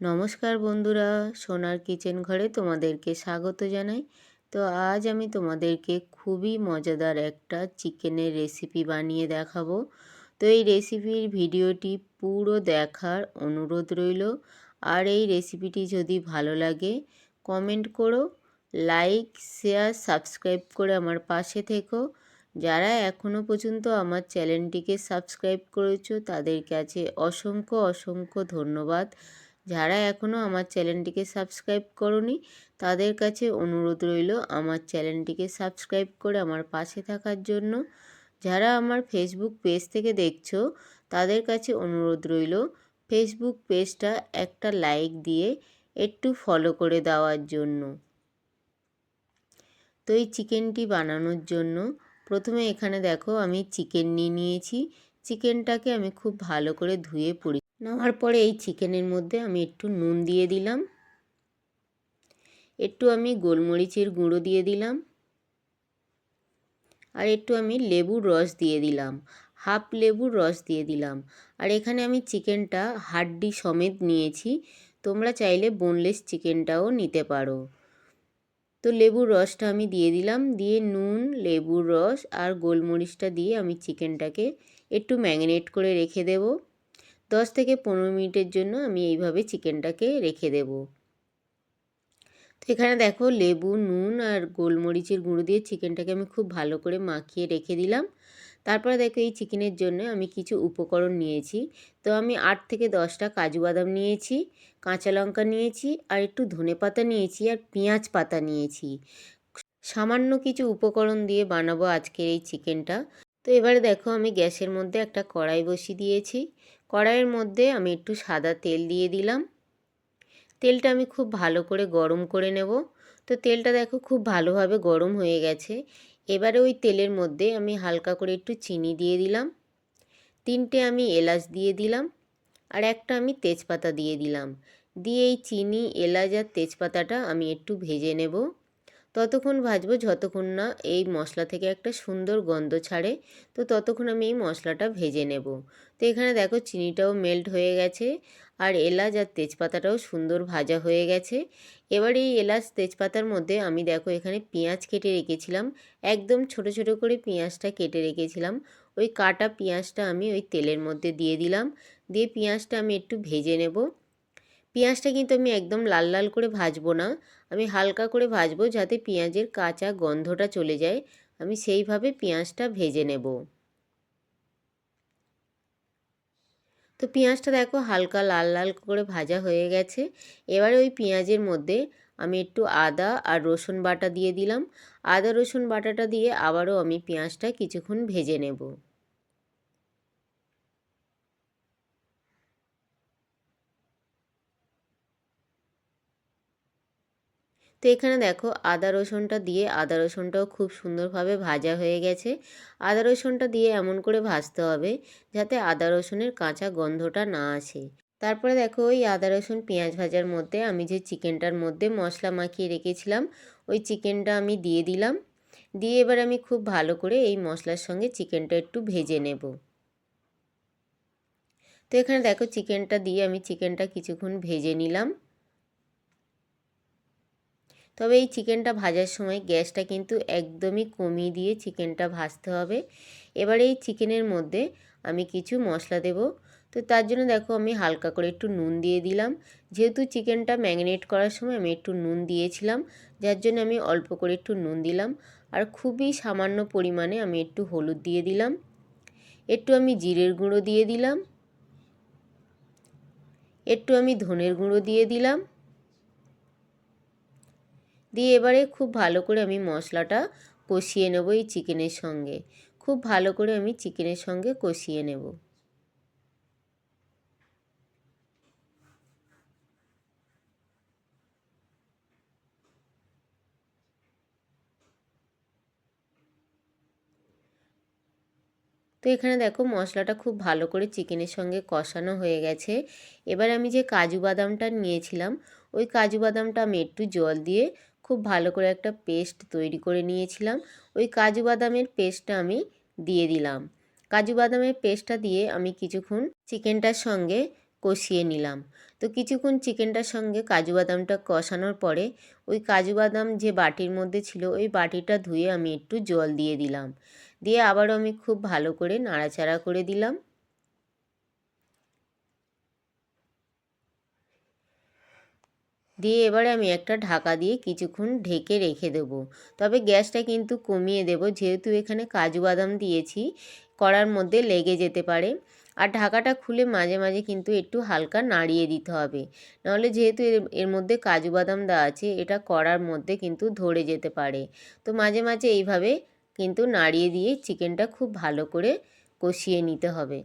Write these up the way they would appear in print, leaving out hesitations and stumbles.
নমস্কার বন্ধুরা, সোনার কিচেন ঘরে তোমাদেরকে স্বাগত জানাই। তো আজ আমি তোমাদেরকে খুবই মজাদার একটা চিকেনের রেসিপি বানিয়ে দেখাবো। তো এই রেসিপির ভিডিওটি পুরো দেখার অনুরোধ রইল। আর এই রেসিপিটি যদি ভালো লাগে কমেন্ট করো, লাইক শেয়ার সাবস্ক্রাইব করে আমার পাশে থেকো। যারা এখনও পর্যন্ত আমার চ্যানেলটিকে সাবস্ক্রাইব করেছো তাদের কাছে অসংখ্য অসংখ্য ধন্যবাদ। যারা এখনও আমার চ্যানেলটিকে সাবস্ক্রাইব করোনি তাদের কাছে অনুরোধ রইল আমার চ্যানেলটিকে সাবস্ক্রাইব করে আমার পাশে থাকার জন্য। যারা আমার ফেসবুক পেজ থেকে দেখছো তাদের কাছে অনুরোধ রইল ফেসবুক পেজটা একটা লাইক দিয়ে একটু ফলো করে দেওয়ার জন্য। তো এই চিকেনটি বানানোর জন্য প্রথমে এখানে দেখো আমি চিকেন নিয়ে নিয়েছি। চিকেনটাকে আমি খুব ভালো করে ধুয়ে নেওয়ার পরে এই চিকেনের মধ্যে আমি একটু নুন দিয়ে দিলাম, একটু আমি গোলমরিচের গুঁড়ো দিয়ে দিলাম, আর একটু আমি লেবুর রস দিয়ে দিলাম, হাফ লেবুর রস দিয়ে দিলাম। আর এখানে আমি চিকেনটা হাড্ডি সমেত নিয়েছি, তোমরা চাইলে বোনলেস চিকেনটাও নিতে পারো। তো লেবুর রসটা আমি দিয়ে দিলাম, দিয়ে নুন লেবুর রস আর গোলমরিচটা দিয়ে আমি চিকেনটাকে একটু ম্যারিনেট করে রেখে দেব। 10 থেকে 15 মিনিটের জন্য আমি এইভাবে চিকেনটাকে রেখে দেব। তো এখানে দেখো লেবু নুন আর গোলমরিচের গুঁড়ো দিয়ে চিকেনটাকে আমি খুব ভালো করে মাখিয়ে রেখে দিলাম। তারপরে দেখো এই চিকেনের জন্য আমি কিছু উপকরণ নিয়েছি। তো আমি 8 থেকে 10টা কাজু বাদাম নিয়েছি, কাঁচা লঙ্কা নিয়েছি, আর একটু ধনেপাতা নিয়েছি, আর পেঁয়াজ পাতা নিয়েছি। সামান্য কিছু উপকরণ দিয়ে বানাবো আজকের এই চিকেনটা। তো এবারে দেখো আমি গ্যাসের মধ্যে একটা কড়াই বসিয়ে দিয়েছি। কড়াইয়ের মধ্যে আমি একটু সাদা তেল দিয়ে দিলাম। তেলটা আমি খুব ভালো করে গরম করে নেব। তো তেলটা দেখো খুব ভালোভাবে গরম হয়ে গেছে। এবারে ওই তেলের মধ্যে আমি হালকা করে একটু চিনি দিয়ে দিলাম, 3টে আমি এলাচ দিয়ে দিলাম, আর একটা আমি তেজপাতা দিয়ে দিলাম। দিয়ে এই চিনি এলাচ আর তেজপাতাটা আমি একটু ভেজে নেব। ততক্ষণ ভাজবো যতক্ষণ না এই মশলা থেকে একটা সুন্দর গন্ধ ছাড়ে। তো ততক্ষণ আমি এই মশলাটা ভেজে নেব। তো এখানে দেখো চিনিটাও মেল্ট হয়ে গেছে, আর এলাচ আর তেজপাতাটাও সুন্দর ভাজা হয়ে গেছে। এবার এই এলাচ তেজপাতার মধ্যে আমি দেখো এখানে পেঁয়াজ কেটে রেখেছিলাম, একদম ছোট ছোট করে পেঁয়াজটা কেটে রেখেছিলাম। ওই কাটা পেঁয়াজটা আমি ওই তেলের মধ্যে দিয়ে দিলাম, দিয়ে পেঁয়াজটা আমি একটু ভেজে নেব। পেঁয়াজটা কিন্তু আমি একদম লাল লাল করে ভাজবো না, আমি হালকা করে ভাজবো যাতে পেঁয়াজের কাঁচা গন্ধটা চলে যায়। আমি সেইভাবে পেঁয়াজটা ভেজে নেব। তো পেঁয়াজটা দেখো হালকা লাল লাল করে ভাজা হয়ে গেছে। এবারে ওই পেঁয়াজের মধ্যে আমি একটু আদা আর রসুন বাটা দিয়ে দিলাম। আদা রসুন বাটাটা দিয়ে আবারও আমি পেঁয়াজটা কিছুক্ষণ ভেজে নেব। তো এখানে দেখো আদা রসুনটা দিয়ে আদা রসুনটাও খুব সুন্দরভাবে ভাজা হয়ে গেছে। আদা রসুনটা দিয়ে এমন করে ভাজতে হবে যাতে আদা রসুনের কাঁচা গন্ধটা না আসে। তারপরে দেখো ওই আদা রসুন পেঁয়াজ ভাজার মধ্যে আমি যে চিকেনটার মধ্যে মশলা মাখিয়ে রেখেছিলাম ওই চিকেনটা আমি দিয়ে দিলাম। দিয়ে এবার আমি খুব ভালো করে এই মশলার সঙ্গে চিকেনটা একটু ভেজে নেব। তো এখানে দেখো চিকেনটা দিয়ে আমি চিকেনটা কিছুক্ষণ ভেজে নিলাম। তবে এই চিকেনটা ভাজার সময় গ্যাসটা কিন্তু একদমই কমিয়ে দিয়ে চিকেনটা ভাজতে হবে। এবারে এই চিকেনের মধ্যে আমি কিছু মশলা দেব। তো তার জন্য দেখো আমি হালকা করে একটু নুন দিয়ে দিলাম। যেহেতু চিকেনটা ম্যারিনেট করার সময় আমি একটু নুন দিয়েছিলাম, যার জন্য আমি অল্প করে একটু নুন দিলাম। আর খুবই সামান্য পরিমাণে আমি একটু হলুদ দিয়ে দিলাম, একটু আমি জিরের গুঁড়ো দিয়ে দিলাম, একটু আমি ধনের গুঁড়ো দিয়ে দিলাম। দিয়ে এবারে খুব ভালো করে আমি মশলাটা কষিয়ে নেব এই চিকেনের সঙ্গে। খুব ভালো করে আমি চিকেনের সঙ্গে কষিয়ে নেব। তো এখানে দেখো মশলাটা খুব ভালো করে চিকেনের সঙ্গে কষানো হয়ে গেছে। এবার আমি যে কাজু বাদামটা নিয়েছিলাম ওই কাজু বাদামটা আমি একটু জল দিয়ে খুব ভালো করে একটা পেস্ট তৈরি করে নিয়েছিলাম। ওই কাজু বাদামের পেস্টটা আমি দিয়ে দিলাম। কাজু বাদামের পেস্টটা দিয়ে আমি কিছুক্ষণ চিকেনটার সঙ্গে কষিয়ে নিলাম। তো কিছুক্ষণ চিকেনটার সঙ্গে কাজু বাদামটা কষানোর পরে ওই কাজু বাদাম যে বাটির মধ্যে ছিল ওই বাটিটা ধুয়ে আমি একটু জল দিয়ে দিলাম। দিয়ে আবারও আমি খুব ভালো করে নাড়াচাড়া করে দিলাম। দিয়ে এবারে আমি একটা ঢাকা দিয়ে কিছুক্ষণ ঢেকে রেখে দেব। তবে গ্যাসটা কিন্তু কমিয়ে দেব, যেহেতু এখানে কাজু বাদাম দিয়েছি কড়ার মধ্যে লেগে যেতে পারে। আর ঢাকাটা খুলে মাঝে মাঝে কিন্তু একটু হালকা নাড়িয়ে দিতে হবে, নাহলে যেহেতু এর মধ্যে কাজু বাদাম দেওয়া আছে এটা কড়ার মধ্যে কিন্তু ধরে যেতে পারে। তো মাঝে মাঝে এইভাবে কিন্তু নাড়িয়ে দিয়ে চিকেনটা খুব ভালো করে কষিয়ে নিতে হবে।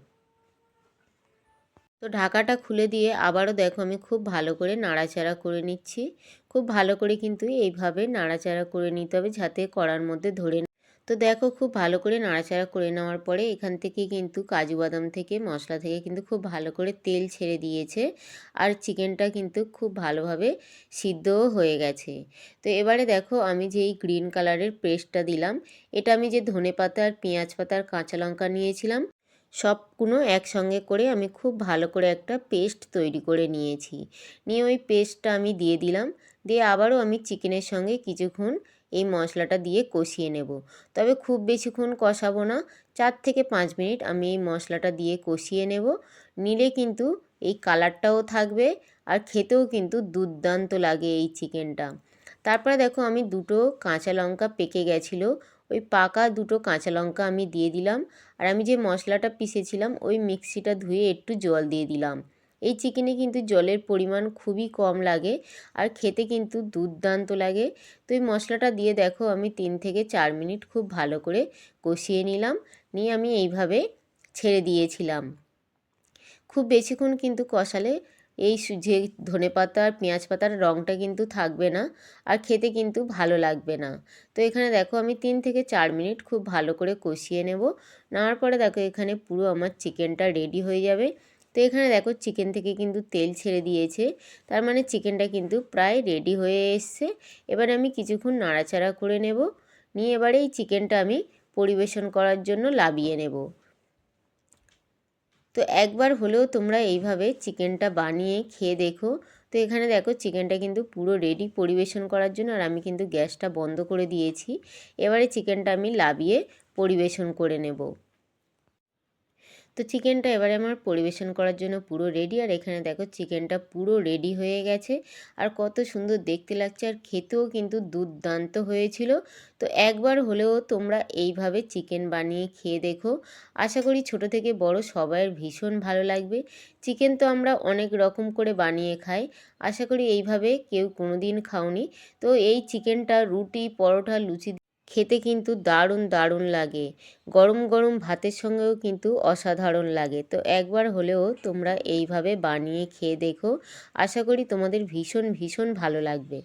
তো ঢাকাটা খুলে দিয়ে আবারও দেখো আমি খুব ভালো করে নাড়াচাড়া করে নিচ্ছি। খুব ভালো করে কিন্তু এইভাবে নাড়াচাড়া করে নিতে হবে যাতে কড়ার মধ্যে ধরে। তো দেখো খুব ভালো করে নাড়াচাড়া করে নেওয়ার পরে এখান থেকে কিন্তু কাজু বাদাম থেকে মশলা থেকে কিন্তু খুব ভালো করে তেল ছেড়ে দিয়েছে, আর চিকেনটা কিন্তু খুব ভালোভাবে সিদ্ধও হয়ে গেছে। তো এবারে দেখো আমি যে এই গ্রিন কালারের পেস্টটা দিলাম, এটা আমি যে ধনেপাতা আর পেঁয়াজ পাতা আর কাঁচা লঙ্কা নিয়েছিলাম সবগুলো একসঙ্গে করে আমি খুব ভালো করে একটা পেস্ট তৈরি করে নিয়েছি। নিয়ে ওই পেস্টটা আমি দিয়ে দিলাম। দিয়ে আবারও আমি চিকেনের সঙ্গে কিছুক্ষণ এই মশলাটা দিয়ে কষিয়ে নেব। তবে খুব বেশিক্ষণ কষাবো না, 4 থেকে 5 মিনিট আমি এই মশলাটা দিয়ে কষিয়ে নেব। নিলে কিন্তু এই কালারটাও থাকবে আর খেতেও কিন্তু দুর্দান্ত লাগে এই চিকেনটা। তারপরে দেখো আমি দুটো কাঁচা লঙ্কা পেকে গেছিলো, ওই পাকা দুটো কাঁচা লঙ্কা আমি দিয়ে দিলাম। আর আমি যে মশলাটা পিষেছিলাম ওই মিক্সিটা ধুয়ে একটু জল দিয়ে দিলাম। এই চিকেনে কিন্তু জলের পরিমাণ খুবই কম লাগে আর খেতে কিন্তু দুর্দান্ত লাগে। তো এই মশলাটা দিয়ে দেখো আমি 3 থেকে 4 মিনিট খুব ভালো করে কষিয়ে নিলাম। নিয়ে আমি এইভাবে ছেড়ে দিয়েছিলাম। খুব বেশিক্ষণ কিন্তু কষালে এই যে ধনেপাতা আর পেঁয়াজ পাতার রঙটা কিন্তু থাকবে না আর খেতে কিন্তু ভালো লাগবে না। তো এখানে দেখো আমি 3 থেকে 4 মিনিট খুব ভালো করে কষিয়ে নেব। নেওয়ার পরে দেখো এখানে পুরো আমার চিকেনটা রেডি হয়ে যাবে। তো এখানে দেখো চিকেন থেকে কিন্তু তেল ছেড়ে দিয়েছে, তার মানে চিকেনটা কিন্তু প্রায় রেডি হয়ে এসছে। এবারে আমি কিছুক্ষণ নাড়াচাড়া করে নেব। নিয়ে এবারে এই চিকেনটা আমি পরিবেশন করার জন্য নামিয়ে নেব। তো একবার হলেও তোমরা এইভাবে চিকেনটা বানিয়ে খেয়ে দেখো। তো এখানে দেখো চিকেনটা কিন্তু পুরো রেডি পরিবেশন করার জন্য, আর আমি কিন্তু গ্যাসটা বন্ধ করে দিয়েছি। এবারে চিকেনটা আমি নামিয়ে পরিবেশন করে নেব। তো চিকেনটা এবারে আমার পরিবেশন করার জন্য পুরো রেডি। আর এখানে দেখো চিকেনটা পুরো রেডি হয়ে গেছে আর কত সুন্দর দেখতে লাগছে আর খেতেও কিন্তু দুর্দান্ত হয়েছিল। তো একবার হলেও তোমরা এইভাবে চিকেন বানিয়ে খেয়ে দেখো। আশা করি ছোট থেকে বড় সবাইয়ের ভীষণ ভালো লাগবে। চিকেন তো আমরা অনেক রকম করে বানিয়ে খাই, আশা করি এইভাবে কেউ কোনো দিন খাওনি। তো এই চিকেনটা রুটি পরোটা লুচি খেতে কিন্তু দারুণ দারুণ লাগে। গরম গরম ভাতের সঙ্গেও কিন্তু অসাধারণ লাগে। তো একবার হলেও তোমরা এইভাবে বানিয়ে খেয়ে দেখো, আশা করি তোমাদের ভীষণ ভীষণ ভালো লাগবে।